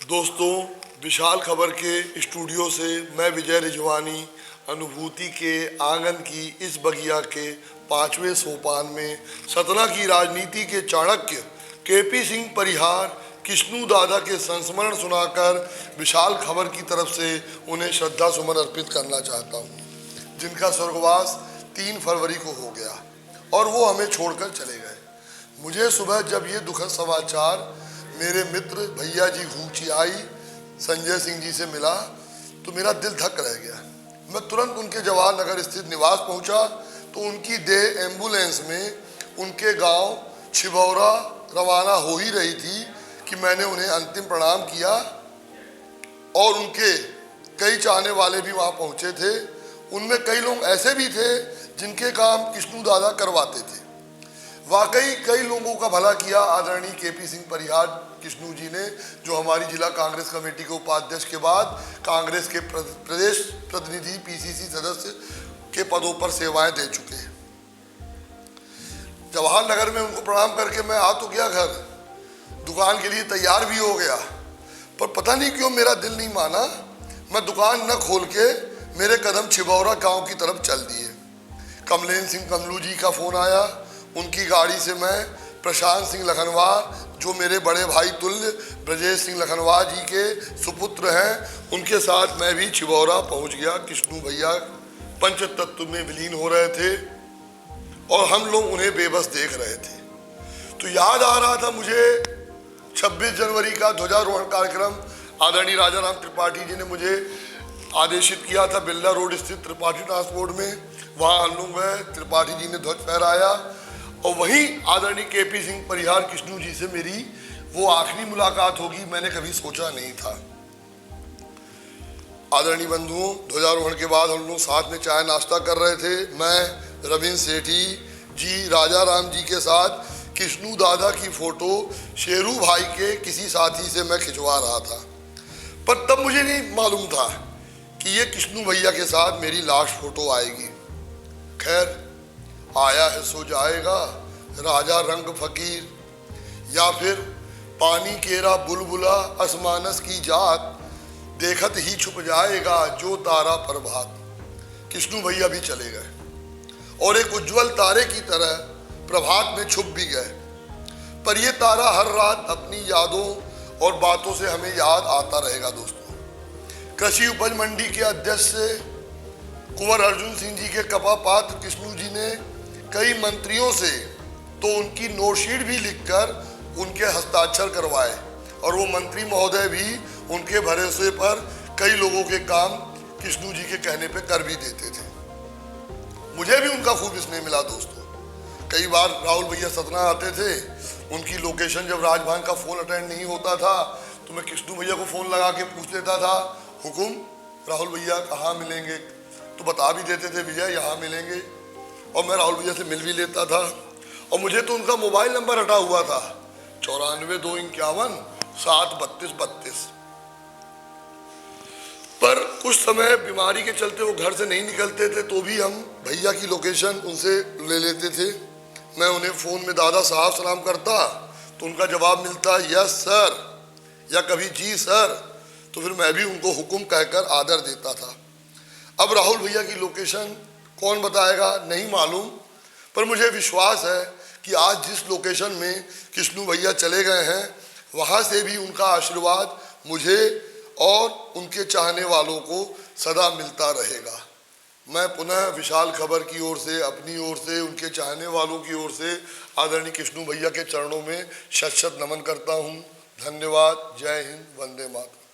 दोस्तों, विशाल खबर के स्टूडियो से मैं विजय रिजवानी अनुभूति के आंगन की इस बगिया के 5वें सोपान में सतना की राजनीति के चाणक्य केपी सिंह परिहार किश्नू दादा के संस्मरण सुनाकर विशाल खबर की तरफ से उन्हें श्रद्धा सुमन अर्पित करना चाहता हूँ, जिनका स्वर्गवास 3 फरवरी को हो गया और वो हमें छोड़कर चले गए। मुझे सुबह जब ये दुखद समाचार मेरे मित्र भैया जी हुचियाई संजय सिंह जी से मिला तो मेरा दिल धक रह गया। मैं तुरंत उनके जवाहर नगर स्थित निवास पहुंचा तो उनकी देह एम्बुलेंस में उनके गांव छिबौरा रवाना हो ही रही थी कि मैंने उन्हें अंतिम प्रणाम किया और उनके कई चाहने वाले भी वहां पहुंचे थे। उनमें कई लोग ऐसे भी थे जिनके काम किश्नू दादा करवाते थे। वाकई कई लोगों का भला किया आदरणीय केपी सिंह परिहार किश्नू जी ने, जो हमारी जिला कांग्रेस कमेटी के उपाध्यक्ष के बाद कांग्रेस के प्रदेश प्रतिनिधि पीसीसी सदस्य के पदों पर सेवाएं दे चुके हैं। जवाहर नगर में उनको प्रणाम करके मैं आ तो गया, घर दुकान के लिए तैयार भी हो गया, पर पता नहीं क्यों मेरा दिल नहीं माना। मैं दुकान न खोल के मेरे कदम छिबौरा गांव की तरफ चल दिए। कमलेन सिंह कमलू जी का फोन आया। उनकी गाड़ी से मैं प्रशांत सिंह लखनवा, जो मेरे बड़े भाई तुल्य ब्रजेश सिंह लखनवा जी के सुपुत्र हैं, उनके साथ मैं भी छिबौरा पहुंच गया। किश्नू भैया पंचतत्व में विलीन हो रहे थे और हम लोग उन्हें बेबस देख रहे थे। तो याद आ रहा था मुझे 26 जनवरी का ध्वजारोहण कार्यक्रम आदरणीय राजा राम त्रिपाठी जी ने मुझे आदेशित किया था बिल्ला रोड स्थित त्रिपाठी ट्रांसपोर्ट में। वहाँ हम लोग गए, त्रिपाठी जी ने ध्वज फहराया और वहीं आदरणीय केपी सिंह परिहार किश्नू जी से मेरी वो आखिरी मुलाकात होगी, मैंने कभी सोचा नहीं था। आदरणीय बंधुओं, ध्वजारोहण के बाद हम लोग साथ में चाय नाश्ता कर रहे थे। मैं रविंद्र सेठी जी राजा राम जी के साथ किश्नू दादा की फोटो शेरू भाई के किसी साथी से मैं खिंचवा रहा था, पर तब मुझे नहीं मालूम था कि ये किश्नू भैया के साथ मेरी लास्ट फोटो आएगी। खैर, आया है सो जाएगा, राजा रंग फकीर, या फिर पानी केरा बुलबुला असमानस की जात, देखत ही छुप जाएगा जो तारा प्रभात। किश्नू भैया भी चले गए और एक उज्जवल तारे की तरह प्रभात में छुप भी गए, पर ये तारा हर रात अपनी यादों और बातों से हमें याद आता रहेगा। दोस्तों, कृषि उपज मंडी के अध्यक्ष से कुंवर अर्जुन सिंह जी के कपा पात्र किश्नू जी ने कई मंत्रियों से तो उनकी नोटशीट भी लिखकर उनके हस्ताक्षर करवाए और वो मंत्री महोदय भी उनके भरोसे पर कई लोगों के काम किश्नू जी के कहने पे कर भी देते थे। मुझे भी उनका खूब स्नेह मिला। दोस्तों, कई बार राहुल भैया सतना आते थे, उनकी लोकेशन जब राजभवन का फोन अटेंड नहीं होता था तो मैं किश्नू भैया को फोन लगा के पूछ लेता था, हुकुम राहुल भैया कहाँ मिलेंगे? तो बता भी देते थे, विजय यहाँ मिलेंगे, और मैं राहुल भैया से मिल भी लेता था। और मुझे तो उनका मोबाइल नंबर हटा हुआ था 94 2 51 7 32 32। पर कुछ समय बीमारी के चलते वो घर से नहीं निकलते थे, तो भी हम भैया की लोकेशन उनसे ले लेते थे। मैं उन्हें फ़ोन में दादा साहब सलाम करता तो उनका जवाब मिलता यस सर या कभी जी सर, तो फिर मैं भी उनको हुक्म कहकर आदर देता था। अब राहुल भैया की लोकेशन कौन बताएगा नहीं मालूम, पर मुझे विश्वास है कि आज जिस लोकेशन में किश्नू भैया चले गए हैं वहाँ से भी उनका आशीर्वाद मुझे और उनके चाहने वालों को सदा मिलता रहेगा। मैं पुनः विशाल खबर की ओर से, अपनी ओर से, उनके चाहने वालों की ओर से आदरणीय किश्नू भैया के चरणों में शत शत नमन करता हूँ। धन्यवाद। जय हिंद, वंदे मातरम।